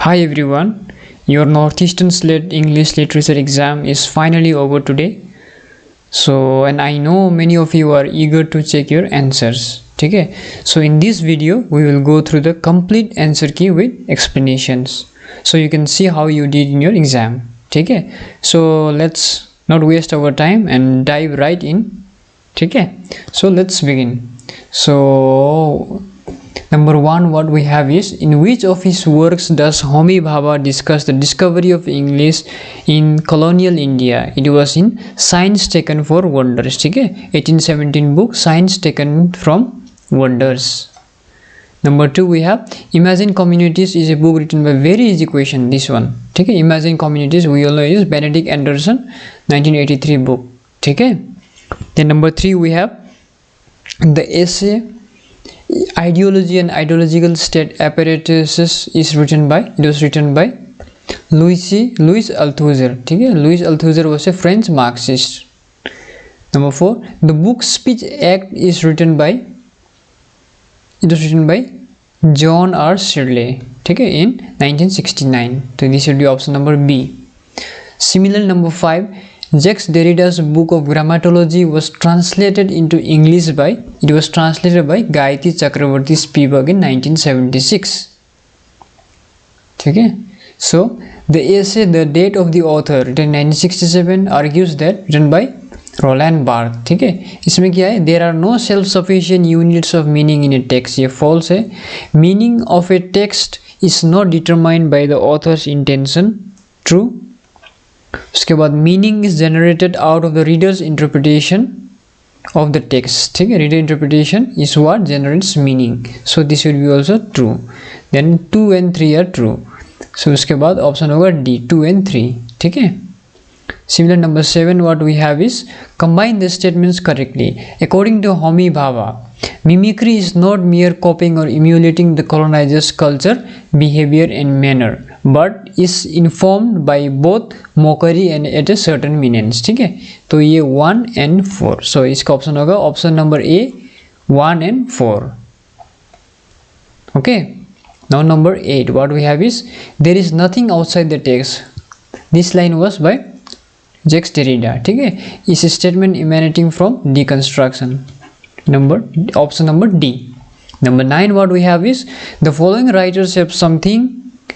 Hi everyone, your Northeastern Slate English Literature exam is finally over today. And I know many of you are eager to check your answers. Okay? So in this video, we will go through the complete answer key with explanations. So you can see how you did in your exam. Okay? So let's not waste our time and dive right in. Okay? So let's begin. So number one, what we have is, in which of his works does Homi Bhabha discuss the discovery of English in colonial India? It was in Science Taken for Wonders. Okay? 1817 book, Science Taken from Wonders. Number two, we have Imagine Communities is a book written by very easy question, this one. Okay? Imagine Communities, we all know is Benedict Anderson, 1983 book. Okay? Then number three, we have the essay Ideology and Ideological State Apparatuses is written by, it was written by Louis Althusser. Okay? Louis Althusser was a French Marxist. Number four, the book Speech Act is written by, it was written by John R. Shirley. Okay? In 1969. So this should be option number B. Similar, number five, Jacques Derrida's book of Grammatology was translated into English by, it was translated by Gayatri Chakravarti Spivak in 1976. Okay? So the essay The Date of the Author, written in 1967, argues that, written by Roland Barthes. Okay? इसमें क्या है? There are no self-sufficient units of meaning in a text. ये false है. Meaning of a text is not determined by the author's intention. True. उसके बाद meaning is generated out of the reader's interpretation of the text. ठीक है? Reader interpretation is what generates meaning. So this will be also true. Then 2 and 3 are true. So उसके बाद option होगा D, 2 and 3. ठीक है? Similar, number 7, what we have is combine the statements correctly. According to Homi Bhabha, mimicry is not mere copying or emulating the colonizer's culture, behavior and manner, but is informed by both mockery and at a certain meanings. ठीक है? तो ये 1 and 4. So इसका option होगा option number A, 1 and 4. Okay? Now number 8, what we have is, there is nothing outside the text. This line was by Jacques Derrida. ठीक है? इस statement emanating from deconstruction. Option number D. Number 9, what we have is, the following writers have something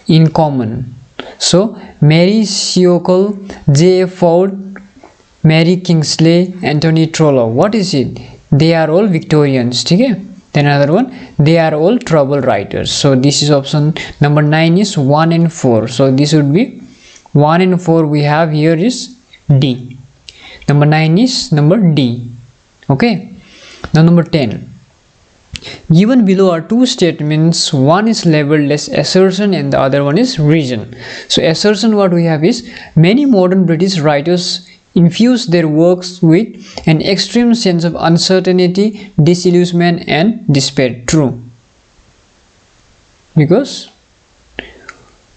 in common. So Mary Seacole, J.F. Ford, Mary Kingsley, Anthony Trollope. What is it? They are all Victorians. ठीक है? Then another one, they are all trouble writers. So this is option number 9 is 1 and 4. So this would be 1 and 4 we have here is D. Number 9 is number D. Okay? Now number 10. Given below are two statements. One is labeled as assertion and the other one is reason. So assertion, what we have is, many modern British writers infuse their works with an extreme sense of uncertainty, disillusionment and despair. True. Because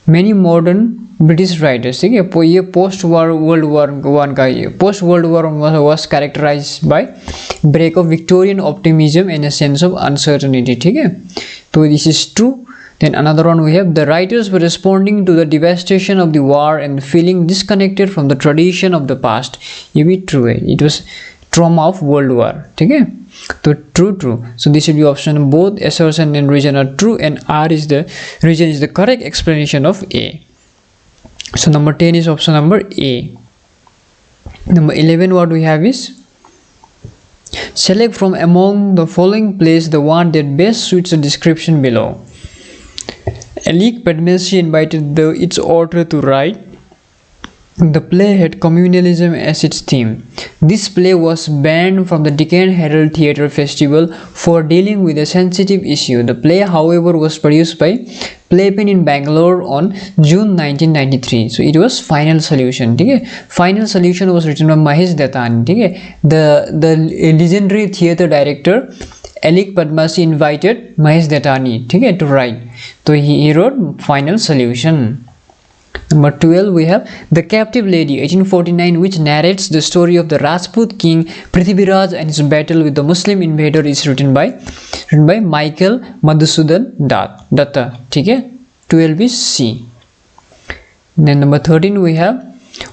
many modern British writers, ठीक है? ये post World War I का ये post World War was characterized by break of Victorian optimism and a sense of uncertainty. ठीक है? तो this is true. Then another one we have, the writers were responding to the devastation of the war and feeling disconnected from the tradition of the past. ये भी true है. It was trauma of World War. ठीक है? तो true. So this will be option, both assertion and reason are true, and R is the reason is the correct explanation of A. So number 10 is option number A. Number 11, what we have is, select from among the following plays the one that best suits the description below. Alec Padmessi invited its author to write. The play had communalism as its theme. This play was banned from the Deccan Herald Theatre Festival for dealing with a sensitive issue. The play, however, was produced by Playpen in Bangalore on June 1993. So it was Final Solution. ठीक है? Final Solution was written by Mahesh Dattani. ठीक है? The legendary theatre director Alec Padmessi invited Mahesh Dattani, ठीक है, to write. So he wrote Final Solution. Number 12, we have The Captive Lady, 1849, which narrates the story of the Rajput king Prithviraj and his battle with the Muslim invader, is written by Michael Madhusudan Datta. ठीक है? 12 is C. Then number 13 we have,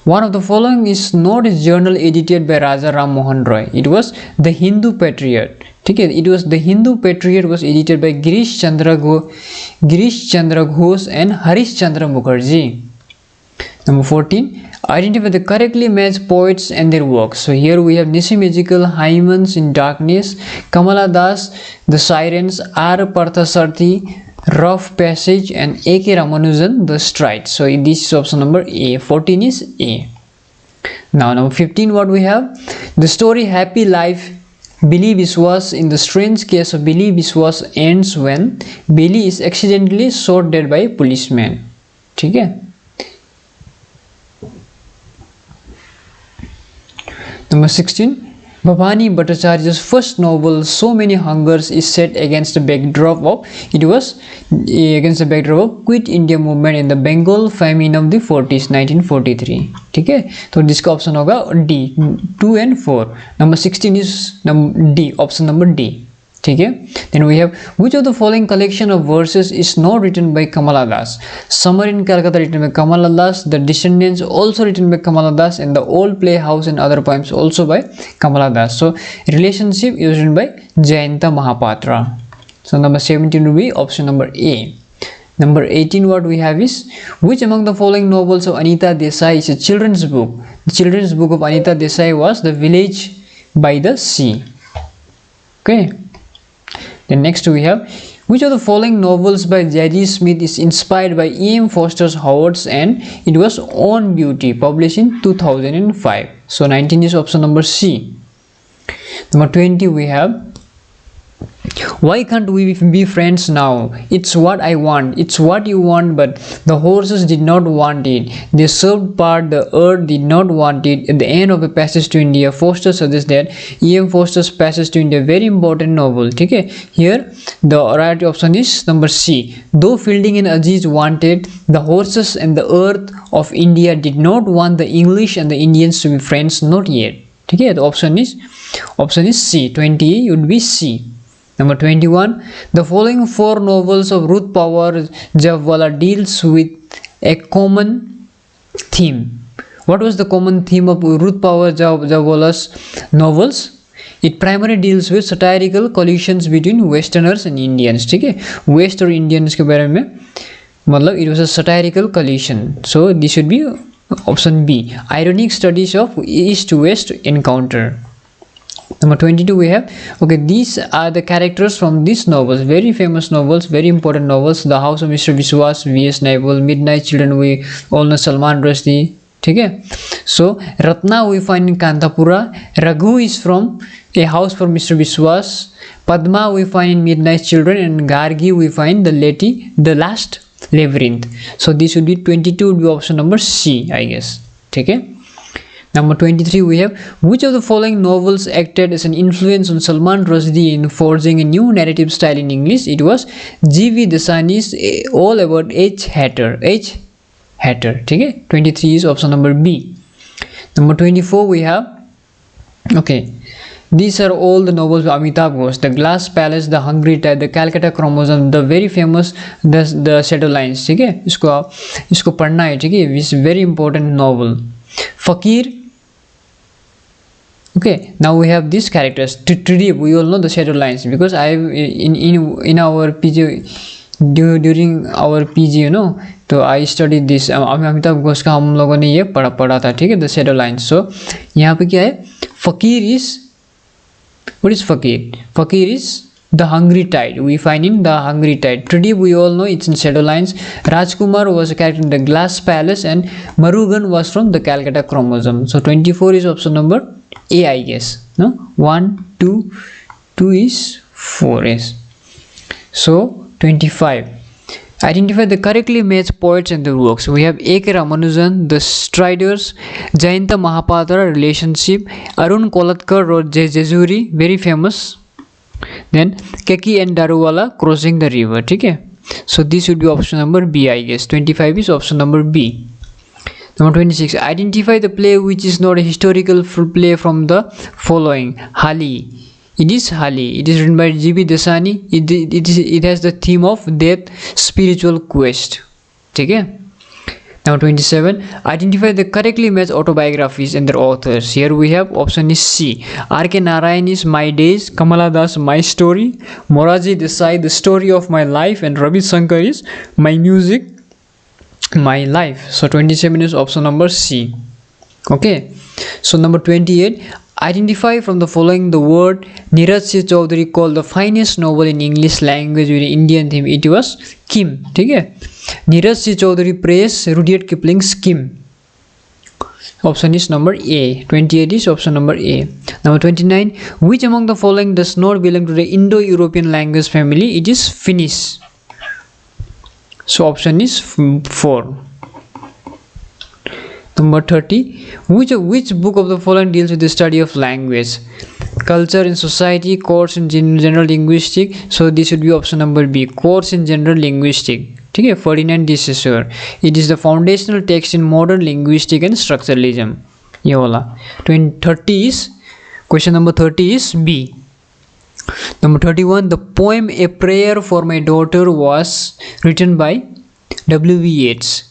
one of the following is not a journal edited by Raja Ram Mohan Roy. It was the Hindu Patriot. Okay, it was the Hindu Patriot was edited by Girish Chandra Ghosh and Harish Chandra Mukherjee. Number 14, identify the correctly matched poets and their works. So here we have Nisim Ezekiel, Hymens in Darkness, Kamala Das, The Sirens, R. Parthasarthi, Rough Passage, and A.K. Ramanujan, The Stride. So this is option number A. 14 is A. Now number 15, what we have? The story Happy Life Billy Biswas. In the strange case of Billy Biswas ends when Billy is accidentally shot dead by a policeman. ठीक है. Number 16, Bhavani Bhattacharya's first novel So Many Hungers is set against the backdrop of Quit India movement in the Bengal famine of the 40s 1943. ठीक है, तो जिसका option होगा D, 2 and 4. Number 16 is D, option number D. ठीक है. Then we have, which of the following collection of verses is not written by Kamala Das? Summer in Calcutta written by Kamala Das, The Descendants also written by Kamala Das, and The Old Playhouse and Other Poems also by Kamala Das. So Relationship is written by Jayanta Mahapatra. So number 17 will be option number A. Number 18, what we have is, which among the following novels of Anita Desai is a children's book? The children's book of Anita Desai was The Village by the Sea. Okay. Then next we have, which of the following novels by J.D. Smith is inspired by E.M. Foster's Howards and it was On Beauty, published in 2005. So 19 is option number C. Number 20 we have, why can't we be friends now? It's what I want, it's what you want, but the horses did not want it. They served part, the earth did not want it. At the end of A Passage to India, Foster suggests that E.M. Foster's Passage to India, very important novel. Okay, here the right option is number C. Though Fielding and Aziz wanted, the horses and the earth of India did not want the English and the Indians to be friends, not yet. Okay, the option is C. 20 would be C. Number 21, the following 4 novels of Ruth Power Javwala deals with a common theme. What was the common theme of Ruth Power Javwala's novels? It primarily deals with satirical collisions between Westerners and Indians. ठीक है, West और Indians के बारे में मतलब it was a satirical collision. So this should be option B. Ironic studies of East-West encounter. Number 22 we have, okay, these are the characters from these novels, very famous novels, very important novels. The House of Mr. Biswas, V.S. Naipaul. Midnight Children, we all know Salman Rushdie. Okay, so Ratna we find in Kantapura. Raghu is from A House for Mr. Biswas. Padma we find in Midnight Children, and Gargi we find The Last Labyrinth. So this would be 22 would be option number C, I guess. Okay. Number 23 we have, which of the following novels acted as an influence on Salman Rushdie in forging a new narrative style in English? It was G.V. Desani's All About H. Hatter. Okay, 23 is option number B. Number 24 we have, okay, these are all the novels of Amitabh Ghosh. The Glass Palace, The Hungry Tide, The Calcutta Chromosome, the very famous The Shadow Lines. ठीक है, इसको पढ़ना है. ठीक है, it's very important novel. Fakir. Okay, now we have these characters. Tridib, we all know the shadow lines because I in our PG during our PG, you know, तो I studied this. Amitabh Ghosh का हम लोगों ने ये पढ़ा था. ठीक है, the shadow lines. So यहाँ पे क्या है? Fakir is, what is Fakir? Fakir is The Hungry Tide. We find in The Hungry Tide. Tridib, we all know it's in Shadow Lines. Rajkumar was a character in The Glass Palace, and Marugan was from The Calcutta Chromosome. So 24 is option number A, I guess. No, 1, 2 is 4. Yes. So 25. Identify the correctly matched poets and their works. We have A.K. Ramanujan, The Striders, Jayanta Mahapatra, Relationship, Arun Kolatkar wrote Jejuri, very famous. Then Keki and Daruwala, Crossing the River. ठीक है, so this would be option number B, I guess. 25 is option number B. Number 26. Identify the play which is not a historical play from the following. Hali. It is Hali. It is written by G.B. Desani. It has the theme of death, spiritual quest. ठीक है. Now 27, identify the correctly matched autobiographies and their authors. Here we have option is C. R.K. Narayan is My Days, Kamala Das My Story, Moraji Desai The Story of My Life, and Ravi Shankar is My Music, My Life. So 27 is option number C. Okay. So number 28, identify from the following the word Neeraj C. Chaudhary called the finest novel in English language with Indian theme. It was Kim. ठीक है, Neeraj C. Chaudhary praised Rudyard Kipling's Kim. Option is number A. 28 is option number A. Number 29, which among the following does not belong to the Indo-European language family? It is Finnish. So option is 4. Number 30, which book of the following deals with the study of language? Culture in Society, Course in General Linguistics. So this should be option number B, Course in General Linguistics. ठीक है, Ferdinand de Saussure. It is the foundational text in modern linguistics and structuralism. ये वाला 30 is question number 30 is B. Number 31, the poem A Prayer for My Daughter was written by W.B. Yeats.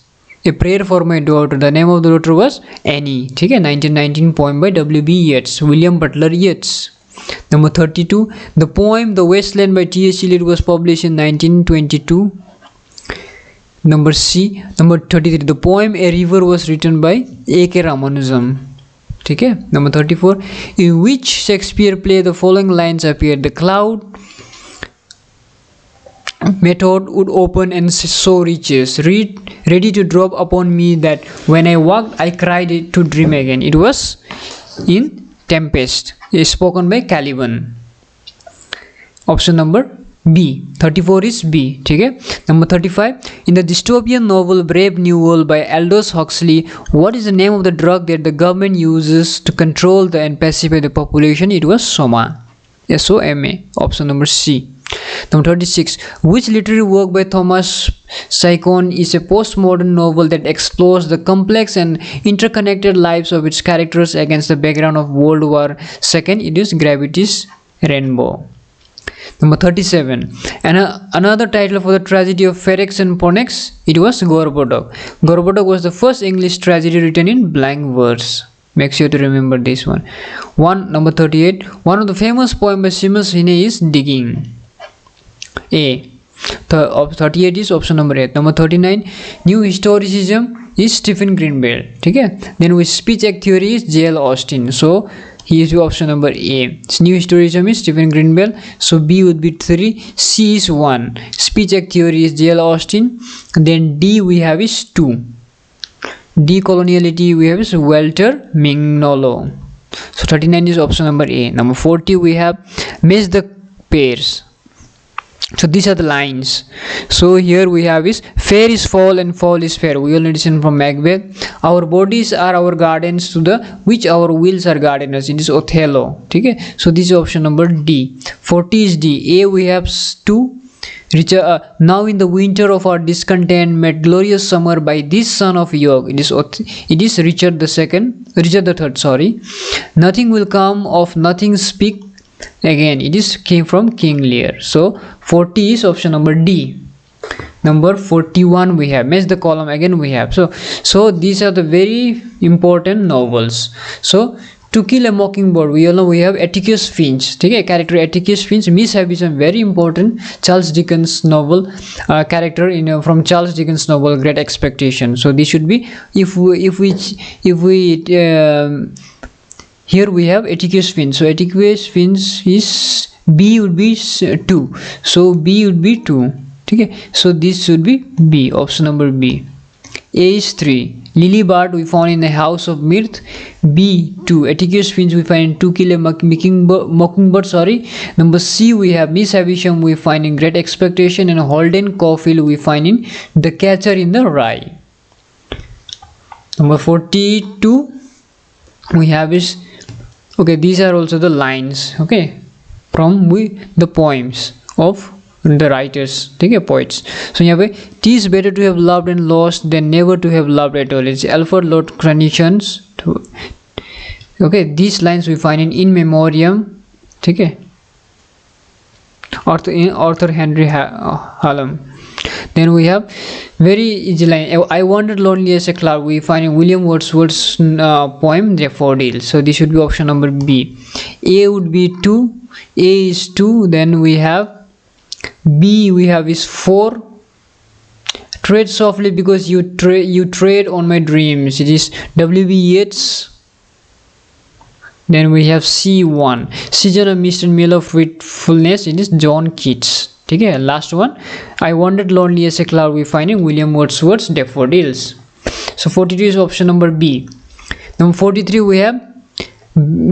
A Prayer for My Daughter, the name of the daughter was Annie. ठीक है, 1919 poem by W.B. Yeats, William Butler Yeats. Number 32, the poem The Wasteland by T.S. Eliot was published in 1922. Number C. Number 33, the poem A River was written by A.K. Ramanujan. ठीक है. Number 34, in which Shakespeare play the following lines appear? The cloud method would open and sow riches, ready to drop upon me, that when I walked I cried it to dream again. It was in Tempest, spoken by Caliban. Option number B. 34 is B. ठीक है. Number 35, in the dystopian novel Brave New World by Aldous Huxley, what is the name of the drug that the government uses to control and pacify the population? It was Soma, S-O-M-A. Option number C. Number 36, which literary work by Thomas Scipion is a postmodern novel that explores the complex and interconnected lives of its characters against the background of World War II? It is Gravity's Rainbow. Number 37, and another title for the tragedy of Ferex and Ponex, it was Gorboduc. Gorboduc was the first English tragedy written in blank verse. Make sure to remember this one. Number 38, one of the famous poems by Seamus Heaney is Digging. A. 38 is option number 8. Number 39, New Historicism is Stephen Greenblatt. ठीक है. Then with speech act theory is J.L. Austin. So he is option number A. New Historicism is Stephen Greenblatt. So B would be 3. C is 1. Speech act theory is J.L. Austin. Then D we have is 2. Decoloniality we have is Walter Mignolo. So 39 is option number A. Number 40 we have Match the Pairs. So these are the lines. So here we have is fair is fall and fall is fair. We already seen from Macbeth. Our bodies are our gardens to the which our wills are gardeners. It is Othello. Okay. So this is option number D. 40 is D. A we have 2. Richard, now in the winter of our discontent, met glorious summer by this son of Yog. It is Richard the third. Sorry. Nothing will come of nothing speak. Again, it is came from King Lear. So 40 is option number D. Number 41 we have match the column. Again we have so these are the very important novels. So To Kill a Mockingbird, we all know we have Atticus Finch. Okay, character Atticus Finch. Miss Havisham, very important Charles Dickens novel character from Charles Dickens novel Great Expectation. So this should be if we here we have Atticus Finch. So Atticus Finch is B would be 2. So B would be 2. Okay. So this should be B. Option number B. A is 3. Lily Bard we found in the House of Mirth. B 2. Atticus Finch we find in To Kill a Mockingbird. Sorry. Number C we have Miss Havisham we find in Great Expectation, and Holden Caulfield we find in The Catcher in the Rye. Number 42 we have is okay. These are also the lines. Okay, from the poems of the writers, okay, poets. So here it is better to have loved and lost than never to have loved at all. It's Alfred Lord Tennyson. Okay, these lines we find in Memoriam. Okay, Arthur Henry Hallam. Then we have very easy line. I wandered lonely as a cloud. We find in William Wordsworth's poem Daffodil. So this should be option number B. A would be 2. A is 2. Then we have B. We have is 4. Tread softly because you tread on my dreams. It is W.B. Yeats. Then we have C1. Season of Mist and Meal of Fruitfulness. It is John Keats. Okay, last one. I wandered lonely as a cloud. We find in William Wordsworth's Daffodils. So 42 is option number B. Number 43 we have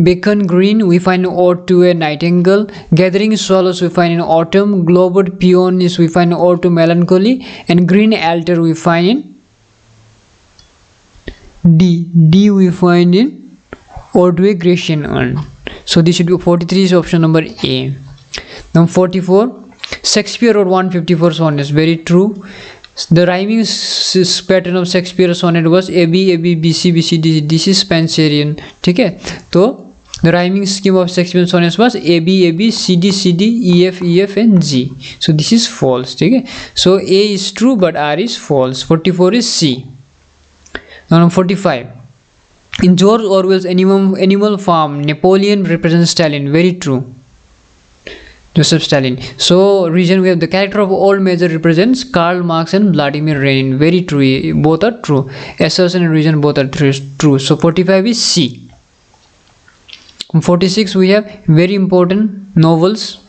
Bacon Green. We find Ode to a Nightingale. Gathering Swallows we find in Autumn. Globed Peonies we find Ode to Melancholy. And Green Altar we find in D. D we find in Ode to a Grecian Urn. So this should be 43 is option number A. Number 44. Shakespeare wrote 154 sonnets. Very true. The rhyming pattern of Shakespeare's sonnet was AB, AB, BC, BC, DC. This is Spencerian. Okay. So the rhyming scheme of Shakespeare's sonnets was AB, AB, CD, CD, EF, EF, and G. So this is false. Okay. So A is true, but R is false. 44 is C. Now 45. In George Orwell's Animal Farm, Napoleon represents Stalin. Very true. Joseph Stalin. So region we have the character of old major represents Karl Marx and Vladimir Lenin. Very true. Both are true. Assertion and region both are true. So 45 is C. 46 we have very important novels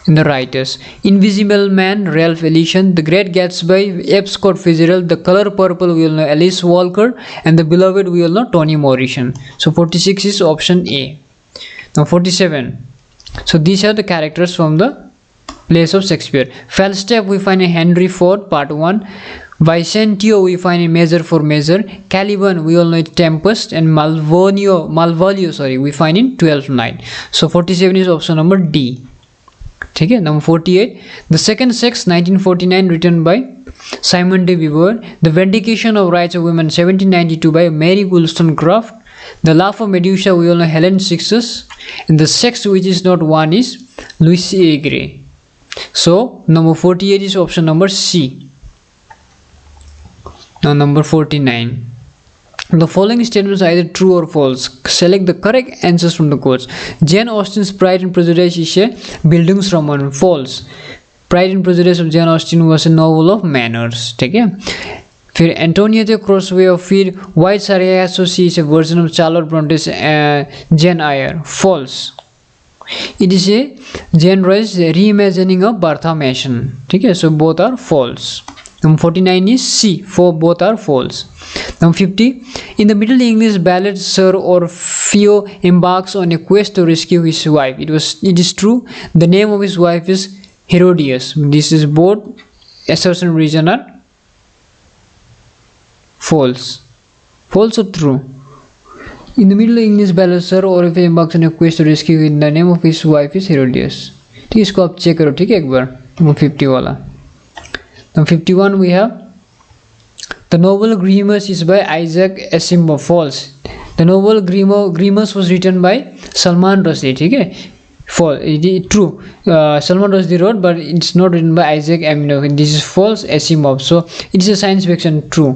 in the writers. Invisible Man, Ralph Ellison. The Great Gatsby, F. Scott Fitzgerald. The Color Purple we all know Alice Walker. And The Beloved we all know Toni Morrison. So 46 is option A. Now 47. So these are the characters from the plays of Shakespeare. Falstaff we find in Henry Ford part 1. Vicentio we find in Measure for Measure. Caliban we all know it Tempest. And Malvolio we find in 12th Night. So 47 is option number D. Okay, number 48. The Second Sex 1949 written by Simon de Beauvoir. The Vindication of Rights of Women 1792 by Mary Wollstonecraft. The Laugh of Medusa we all know Helen Sixtus. And The Sex Which Is Not One is Louis A. Gray. So number 48 is option number C. Now number 49. The following statements are either true or false. Select the correct answers from the quotes. Jane Austen's Pride and Prejudice is a Bildungsroman. False. Pride and Prejudice of Jane Austen was a novel of manners. Okay. फिर Antoinette Cosway of फिर wide Sargasso Sea is a version of Charlotte Bronte's Jane Eyre false it is a Jean Rhys reimagining of Bertha Mason ठीक है so both are false Number 49 is C. For both are false. Number 50. In the Middle English ballad, Sir Orfeo embarks on a quest to rescue his wife. It is true. The name of his wife is Herodias. This is both assertion and reason are false. False or true? In the Middle English ballad, Sir Orfeo embarks on a quest to rescue him. The name of his wife is Herodias. ठीक है इसको आप check करो ठीक है एक बार. Number 50 वाला. Now 51 we have the novel Grimus is by Isaac Asimov. False. The novel Grimus was written by Salman Rushdie. ठीक है false. It is true. Salman Rushdie wrote, but it's not written by Isaac Asimov. This is false. Asimov. So it is a science fiction. True.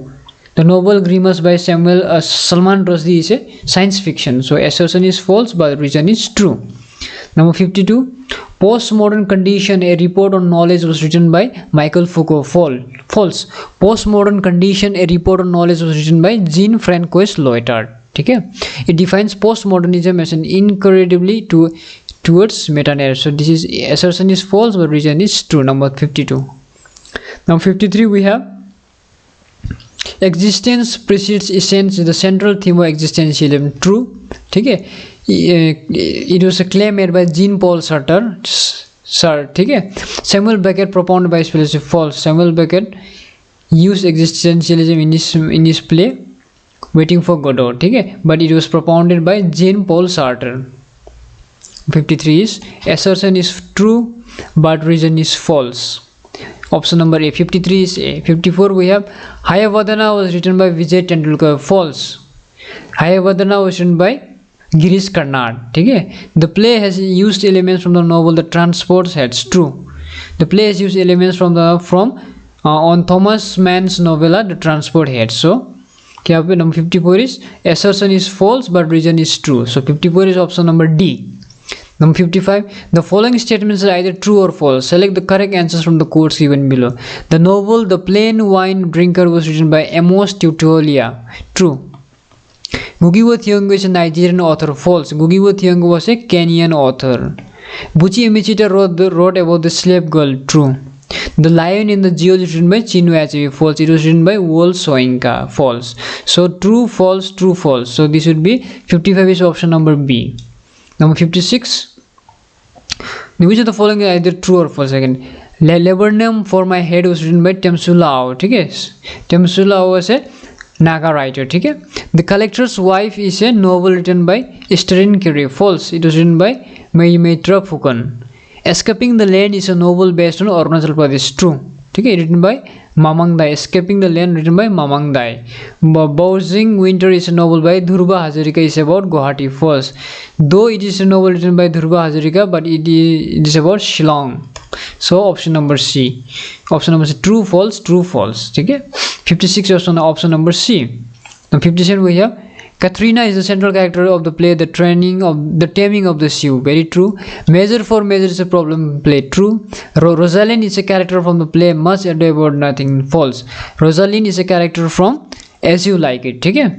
The novel Grimus by Salman Rushdie is a science fiction. So assertion is false, but reason is true. Number 52. Postmodern Condition, a report on knowledge was written by Michael Foucault. False. Postmodern Condition, a report on knowledge was written by Jean-Francois Lyotard. Okay? It defines postmodernism as an incredibly towards meta-narrative. So this is assertion is false, but reason is true. Number 52. Now 53 we have existence precedes essence, the central theme of existentialism. True. Okay? It was a claim made by Jean-Paul Sartre. ठीक है Samuel Beckett propounded by his philosophy. False. Samuel Beckett used existentialism in his play Waiting for Godot. ठीक है but it was propounded by Jean-Paul Sartre. 53 is assertion is true but reason is false. Option number A. 53 is A. 54 we have Hayavadana was written by Vijay Tendulkar. False. Hayavadana was written by Girish Karnad. ठीक है The play has used elements from the novel The Transport's Heads. True. The play has used elements from on Thomas Mann's novella The Transport Head. So here number 54 is assertion is false but reason is true. So 54 is option number D. Number 55, the following statements are either true or false. Select the correct answers from the quotes given below. The novel The Plain Wine Drinker was written by Amos Tutuola. True. Ngugi wa Thiong'o is a Nigerian author. False. Ngugi wa Thiong'o was a Kenyan author. Buchi Emechita wrote about the slave girl. True. The Lion in the Zoo is written by Chinua Achebe. False. It was written by Wole Soyinka. False. So true, false, true, false. So this would be 55 is option number B. Number 56. Which of the following is either true or false? Again, Laburnum for My Head was written by Temsu Lao. Okay? Temsu Lao was a Naga writer. Okay? The Collector's Wife is a novel written by Esterin Kerry. False. It was written by Maitra Phukan. Escaping the Land is a novel based on Arunachal Pradesh. True. Okay? Written by Mamang Dai. Escaping the Land written by Mamang Dai. Bowsing Winter is a novel by Dhruva Hazarika. Is about Guwahati. False. Though it is a novel written by Dhruva Hazarika, but it is about Shillong. So option number C. Option number C. True, false, true, false. Okay? 56 is option number C. Now 57 we have Katrina is the central character of the play The Taming of the Sioux. Very true. Measure for Measure is a problem play. True. Rosalind is a character from the play Much Ado About Nothing. False. Rosalind is a character from As You Like It. Okay?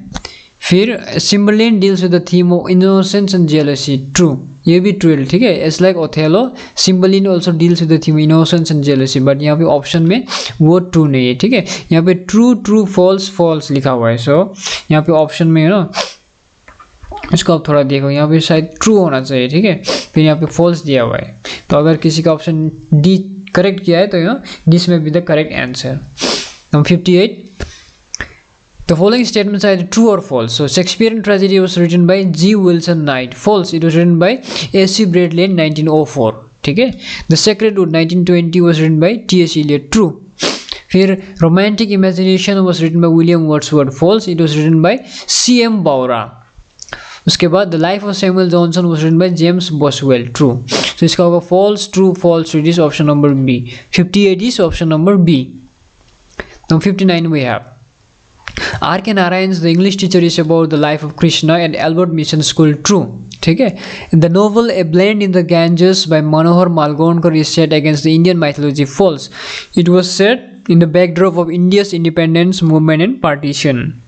Fear Cymbeline deals with the theme of innocence and jealousy. True. ये भी true है. ठीक है. It's like Othello. Cymbeline also deals with the theme innocence and jealousy. But यहाँ पे option में वो true नहीं है. ठीक है. यहाँ पे ट्रू ट्रू फॉल्स फॉल्स लिखा हुआ है. सो यहाँ पे ऑप्शन में ना इसको आप थोड़ा देखो. यहाँ पे शायद ट्रू होना चाहिए. ठीक है. फिर यहाँ पे फॉल्स दिया हुआ है. तो अगर किसी का ऑप्शन डी करेक्ट किया है तो यहाँ दिस में be the correct answer. Number 58. The following statements are either true or false. So, Shakespearean tragedy was written by G. Wilson Knight. False. It was written by A.C. Bradley in 1904. Okay? The Sacred Wood 1920 was written by T.S. Eliot. True. Here, Romantic Imagination was written by William Wordsworth. False. It was written by C.M. Baura. उसके बाद The Life of Samuel Johnson was written by James Boswell. True. So, इसका होगा false, true, false. So, it is option number B. 58 is option number B. Now, 59 we have. R.K. Narayan's The English Teacher is about the life of Krishna at Albert Mission School. True. ठीक है. The novel A Blend in the Ganges by Manohar Malgonkar is set against the Indian mythology. False. It was set in the backdrop of India's independence movement and partition.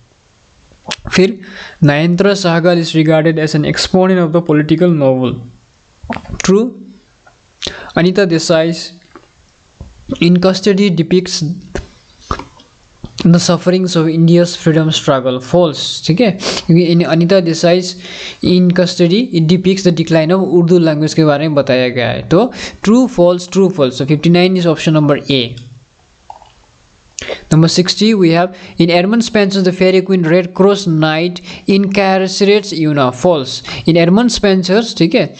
फिर Nayanthara Sahgal is regarded as an exponent of the political novel. True. Anita Desai's In Custody depicts the sufferings of India's freedom struggle. False. ठीक है. In Anita Desai's In Custody it depicts the decline of Urdu language के बारे में बताया गया है. तो true, false, true, false. So 59 is option number A. Number 60 we have in Edmund Spenser's The Fairy Queen Red Cross Knight incarcerates Una. False. In Edmund Spenser's ठीक है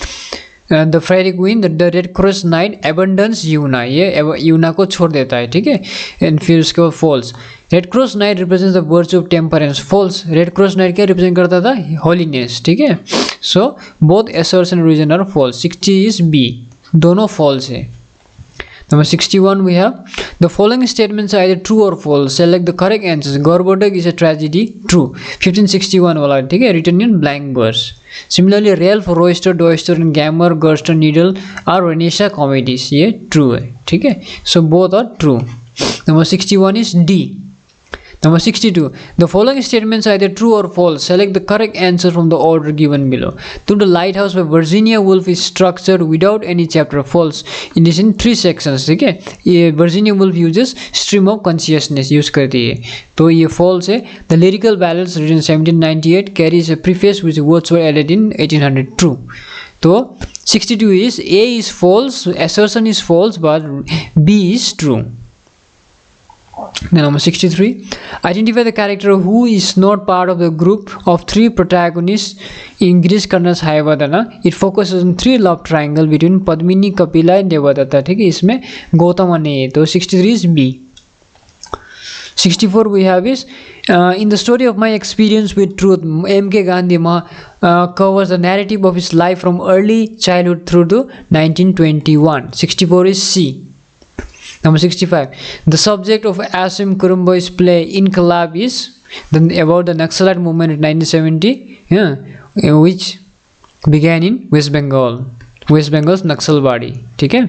the Fairy Queen the Red Cross Knight abandons Una. ये Una को छोड़ देता है. ठीक है. And फिर उसके बाद false. Red Cross Knight represents the virtue of temperance. False. Red Cross Knight क्या represent करता था? Holiness. ठीक है. So both assertion and reason are false. 60 is B. दोनों false है. Number 61 we have the following statements are either true or false. Select the correct answers. Gorboduc is a tragedy. True. 1561 वाला ठीक है. Written in blank verse. Similarly, Ralph Roister, Doister and Gammer, Gerster, Needle are Renaissance comedies. ये true है. ठीक है. So both are true. Number 61 is D. Number 62. The following statements are either true or false. Select the correct answer from the order given below. To the Lighthouse by Virginia Woolf is structured without any chapter. False. It is in 3 sections. ठीक है. ये Virginia Woolf uses stream of consciousness use करती है. तो ये false है. The Lyrical Ballads written in 1798 carries a preface which Wordsworth added in 1800. True. तो 62 is A is false. Assertion is false, but B is true. Then number 63. Identify the character who is not part of the group of 3 protagonists in Girish Karna's Hayavadana. It focuses on 3 love triangle between Padmini, Kapila and Devadatta. ठीक है. इसमें गौतम नहीं है. तो 63 is B. 64 we have is in the story of my experience with truth, M.K. Gandhi covers the narrative of his life from early childhood through to 1921. 64 is C. Number 65. The subject of Asim Kurumboi's play Inqilab is about the Naxalite movement in 1970, which began in West Bengal. West Bengal's Naxalbari. Okay?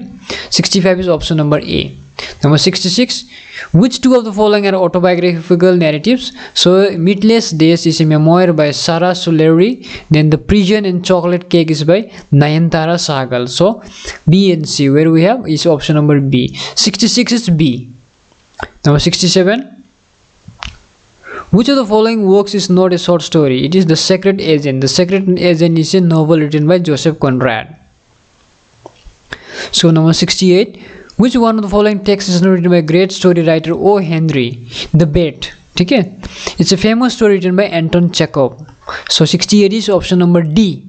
65 is option number A. Number 66. Which two of the following are autobiographical narratives? So, Meatless Days is a memoir by Sarah Sulleri. Then The Prison and Chocolate Cake is by Nayantara Sahgal. So, B and C, where we have is option number B. 66 is B. Number 67. Which of the following works is not a short story? It is The Secret Agent. The Secret Agent is a novel written by Joseph Conrad. So, number 68. Which one of the following texts is not written by great story writer O. Henry? The Bet. Okay? It's a famous story written by Anton Chekhov. So 68 is option number D.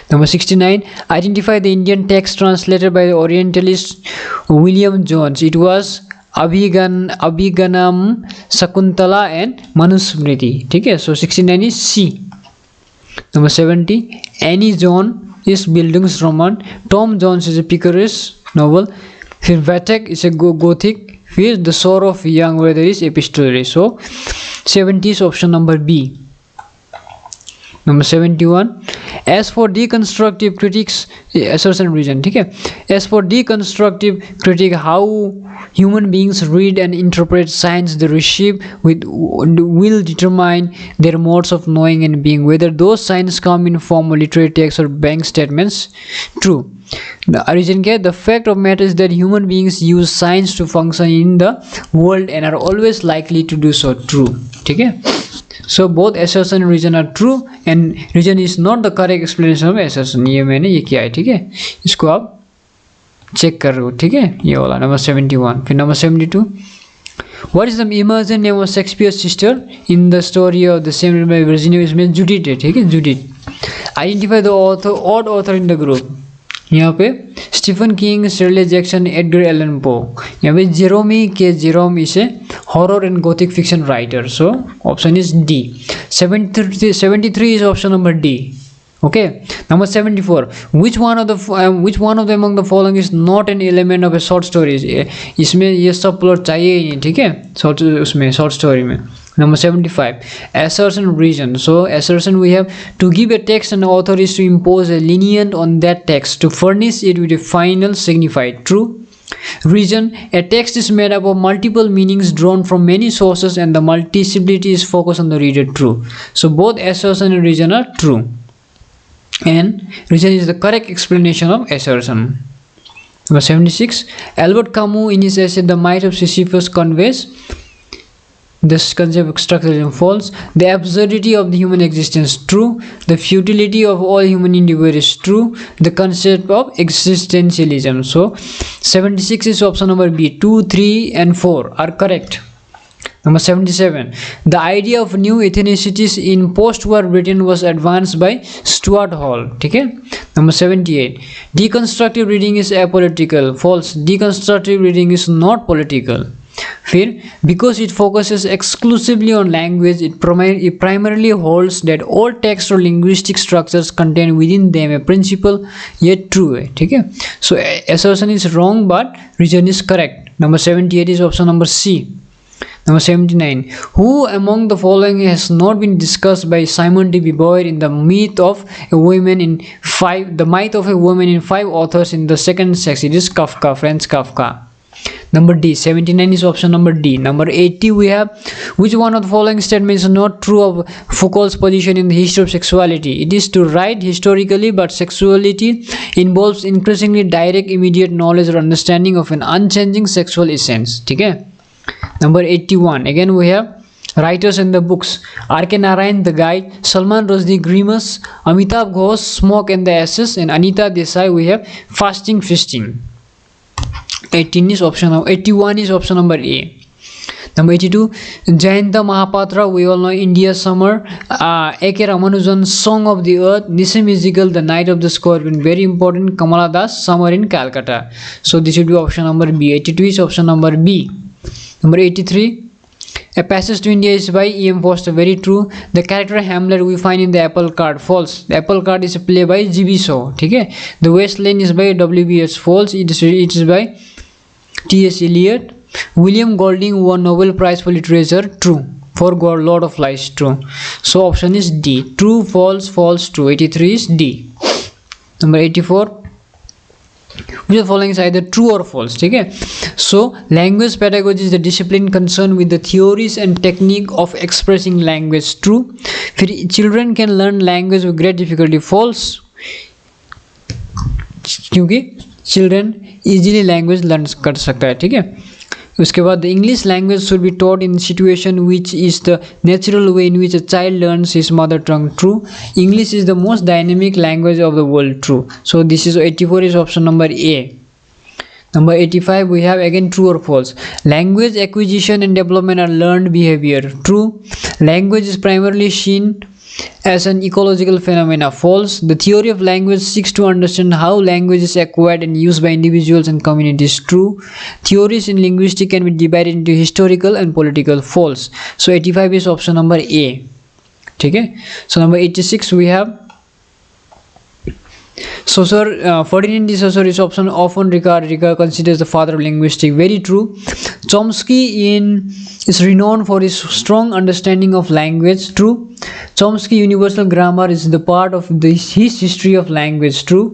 Number 69. Identify the Indian text translated by the Orientalist William Jones. It was Abhiganam, Sakuntala and Manusmriti. Okay? So 69 is C. Number 70. Annie John is Bildungsroman. Tom Jones is a picaresque novel. Vatek is a Gothic. Here The Sorrow of Young Weather is epistolary. So 70 is option number B. Number 71. As for deconstructive critics, assertion and reason. Okay? As for deconstructive critique, how human beings read and interpret signs they receive will determine their modes of knowing and being, whether those signs come in form of literary texts or bank statements. True. The origin के the fact of matter is that human beings use signs to function in the world and are always likely to do so. True. ठीक है? So both assertion and reason are true, and reason is not the correct explanation of assertion. ये मैंने ये किया है, ठीक है? इसको आप चेक कर रहे हो, ठीक है? ये वाला number 71. फिर number 72. What is the imagined name of Shakespeare's sister in the story of the same by Virginia? इसमें Judith है, ठीक है? Judith. Identify the author, odd author in the group. यहाँ पे Stephen King, Shirley Jackson, Edgar Allan Poe. यहाँ पे Jerome K Jerome is a horror and gothic fiction writer. So option is D. 73 is option number D. Okay. Number 74. Which one of the among the following is not an element of a short story? इसमें ये सब plot चाहिए ही नहीं, ठीक है? Short story में. Number 75. Assertion and reason. So assertion we have to give a text and author is to impose a lenient on that text to furnish it with a final signified. True. Reason. A text is made up of multiple meanings drawn from many sources and the multiplicity is focused on the reader. True. So both assertion and reason are true. And reason is the correct explanation of assertion. Number 76. Albert Camus in his essay The Might of Sisyphus conveys this concept of structuralism. False. The absurdity of the human existence. True. The futility of all human endeavor is true. The concept of existentialism. So 76 is option number B. 2, 3 and 4 are correct. Number 77. The idea of new ethnicities in post-war Britain was advanced by Stuart Hall. Okay? Number 78. Deconstructive reading is apolitical. False. Deconstructive reading is not political. फिर because it focuses exclusively on language, it primarily holds that all text or linguistic structures contain within them a principle yet true है, ठीक है? So assertion is wrong but reason is correct. Number 78 is option number C. Number 79. Who among the following has not been discussed by Simon de Beauvoir in the myth of a woman in five authors in the second sex? It is Kafka, Franz Kafka. Number D. 79 is option number D. Number 80 we have which one of the following statements is not true of Foucault's position in the history of sexuality? It is to write historically, but sexuality involves increasingly direct, immediate knowledge or understanding of an unchanging sexual essence. ठीक है? Number 81. Again we have writers and the books. R.K. Narayan, The Guide. Salman Rushdie, Grimace. Amitabh Ghosh, Smoke and the Ashes. And Anita Desai we have Fasting Feasting. 81 is option number A. Number 82. Jayanta Mahapatra, we all know India Summer. A.K. Ramanujan, Song of the Earth. Nissim Ezekiel, The Night of the Scorpion. Very important. Kamala Das, Summer in Calcutta. So this should be option number B. 82 is option number B. Number 83. A Passage to India is by E.M. Forster. Very true. The character Hamlet we find in the Apple Cart. False. The Apple Cart is a play by G.B. Shaw. Okay? The West Lane is by W.B.S. False. It is by T.S. Eliot. William Golding won Nobel Prize for Literature. True. For God, Lord of Lies. True. So option is D. True, false, false, true. 83 is D. Number 84. Which of the following is either true or false? Okay. So language pedagogy is the discipline concerned with the theories and technique of expressing language. True. Children can learn language with great difficulty. False. क्योंकि children easily language learn कर सकता है. ठीक है. उसके बाद the English language should be taught in situation which is the natural way in which a child learns his mother tongue. True. English is the most dynamic language of the world. True. So this is 84 is option number A. Number 85 we have again true or false. Language acquisition and development are learned behavior. True. Language is primarily seen as an ecological phenomena. False. The theory of language seeks to understand how language is acquired and used by individuals and communities. True. Theories in linguistics can be divided into historical and political. False. So 85 is option number A. Okay. So number 86 we have Saussure. Ferdinand de Saussure is often regarded considered the father of linguistics. Very true. Chomsky is renowned for his strong understanding of language. True. Chomsky universal grammar is the part of his history of language. True.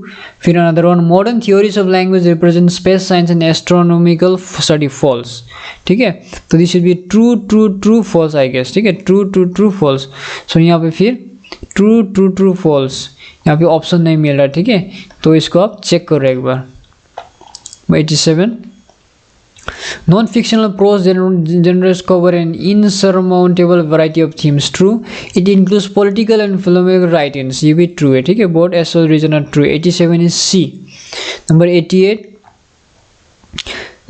फिर another one, modern theories of language represent space science and astronomical study. False. ठीक है. तो this should be true, true, true, false I guess. ठीक है. True, true, true, false. So यहाँ पे फिर true, true, true, false. यहाँ पे ऑप्शन नहीं मिल रहा. ठीक है. तो इसको आप चेक करो एक बार. 87. Non-fictional prose genres cover an insurmountable variety of themes. True. It includes political and philosophical writings. ये भी true है. ठीक है. Both as well reason are true. 87 is C. Number 88.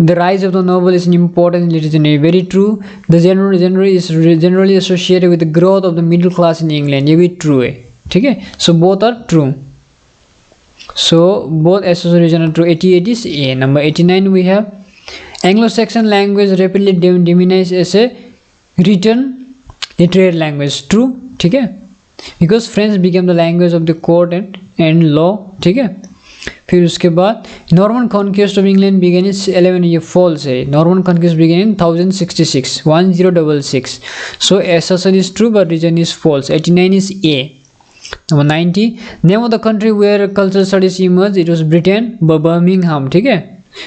The rise of the novel is an important literature. Very true. The genre is generally associated with the growth of the middle class in England. ये भी true है. ठीक है. So both are true. So both association are true. 88 is A. Number 89 we have Anglo-Saxon language rapidly diminished as a written literary language. True. ठीक है. Because French became the language of the court and law. ठीक है. फिर उसके बाद Norman conquest of England began in 11. ये false है. Norman conquest began in 1066. So assertion is true but reason is false. 89 is A. Number 90. Name of the country where cultural studies emerged. It was Britain. Birmingham. ठीक है.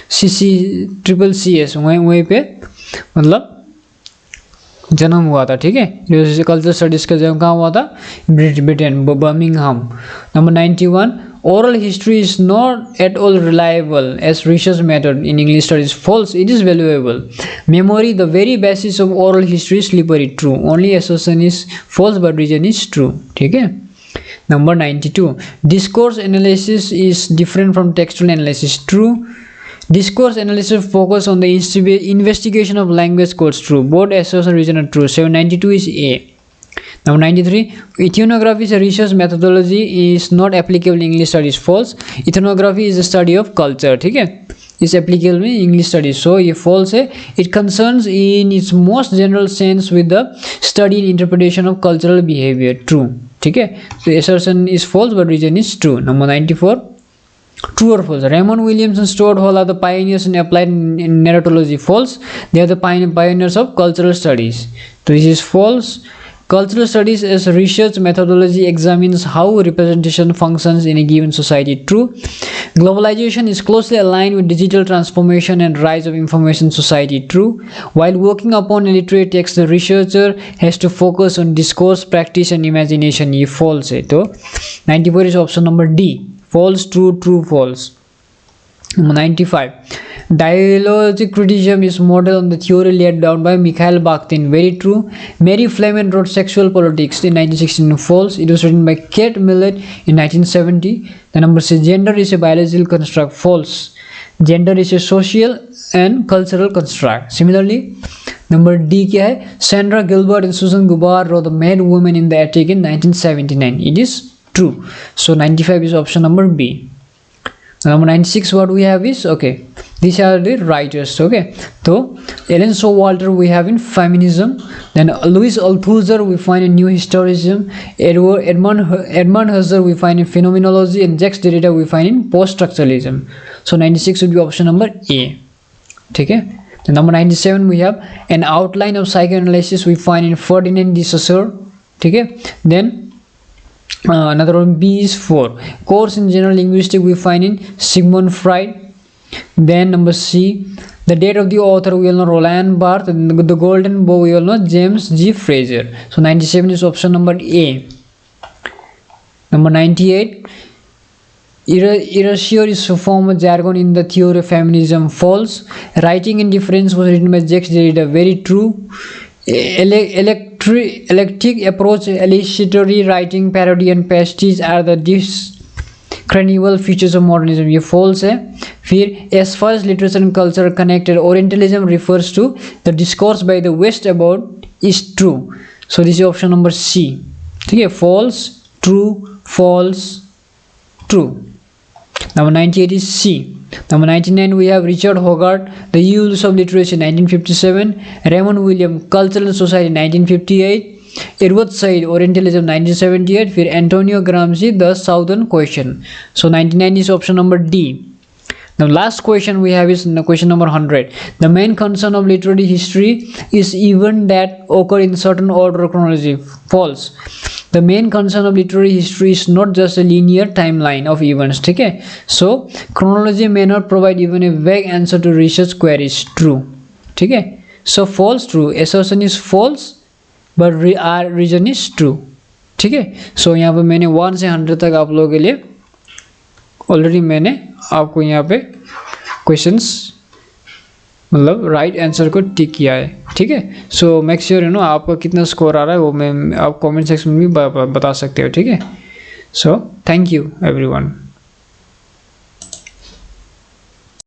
CCCCS वहीं पे मतलब जन्म हुआ था. ठीक है. कल्चरल स्टडीज का जन्म कहाँ हुआ था? Britain. Birmingham. Number 91. Oral history is not at all reliable as research method in English studies. False. It is valuable. Memory, the very basis of oral history, is slippery. True. Only assertion is false but reason is true. ठीक है. Number 92. Discourse analysis is different from textual analysis. True. Discourse analysis focus on the investigation of language codes. True. Both assertion and reason are true. 792 is A. Number 93. Ethnography is a research methodology is not applicable in English studies. False. Ethnography is the study of culture. ठीक है. Is applicable in English studies. So ये false है. It concerns in its most general sense with the study and interpretation of cultural behavior. True. ठीक है. So assertion is false but reason is true. Number 94. True or false? Raymond Williams and Stuart Hall are the pioneers in applied narratology. False. They are the pioneers of cultural studies. So this is false. Cultural studies as a research methodology examines how representation functions in a given society. True. Globalization is closely aligned with digital transformation and rise of information society. True. While working upon a literary text, the researcher has to focus on discourse, practice and imagination. ये false है. तो 94 is option number D. False, true, true, false. Number 95. Dialogic criticism is modeled on the theory laid down by Mikhail Bakhtin. Very true. Mary Fleming wrote Sexual Politics in 1916. False. It was written by Kate Millett in 1970. The number 6. Gender is a biological construct. False. Gender is a social and cultural construct. Similarly, number D क्या है? Sandra Gilbert and Susan Gubar wrote The Mad Woman in the Attic in 1979. It is true. So 95 is option number B. Number 96 what we have is, okay, these are the writers. Okay, so Ellen Showalter we have in feminism, then Louis Althusser we find in new historicism, Edmund Husserl we find in phenomenology, and Jacques Derrida we find in post-structuralism. So 96 would be option number A. ठीक है. Number 97 we have an outline of psychoanalysis we find in Ferdinand de Saussure. ठीक है. Then another one, B is 4. Course in general linguistics we find in Sigmund Freud. Then number C, the date of the author we all know Roland Barthes. The golden bow we all know James G. Fraser. So 97 is option number A. Number 98, erasure is a form of jargon in the theory of feminism. False. Writing Indifference was written by Jacques Derrida. Very true. Eclectic approach, eliciatory writing, parody and pastiche are the discernible features of modernism. ये false है. फिर as far as literature and culture are connected, Orientalism refers to the discourse by the West about is true. So this is option number C. ठीक है. False, true, false, true. Number 98 is C. Number 99 we have Richard Hogarth, The Use of Literature 1957, Raymond William, Cultural Society 1958, Edward Said, Orientalism 1978, फिर Antonio Gramsci, The Southern Question. So 99 is option number D. The last question we have is question number 100. The main concern of literary history is events that occur in certain order of chronology. False. The main concern of literary history is not just a linear timeline of events. ठीक है. So chronology may not provide even a vague answer to research queries. True. ठीक है. So false, true. Assertion is false, but our reason is true. ठीक है. So यहाँ पे मैंने 1 से 100 तक आप लोगों के लिए ऑलरेडी मैंने आपको यहाँ पे क्वेश्चंस मतलब राइट आंसर को टिक किया है. ठीक है. सो मेक श्योर आपका कितना स्कोर आ रहा है वो मैं आप कमेंट सेक्शन में भी बता सकते हो. ठीक है. So thank you everyone.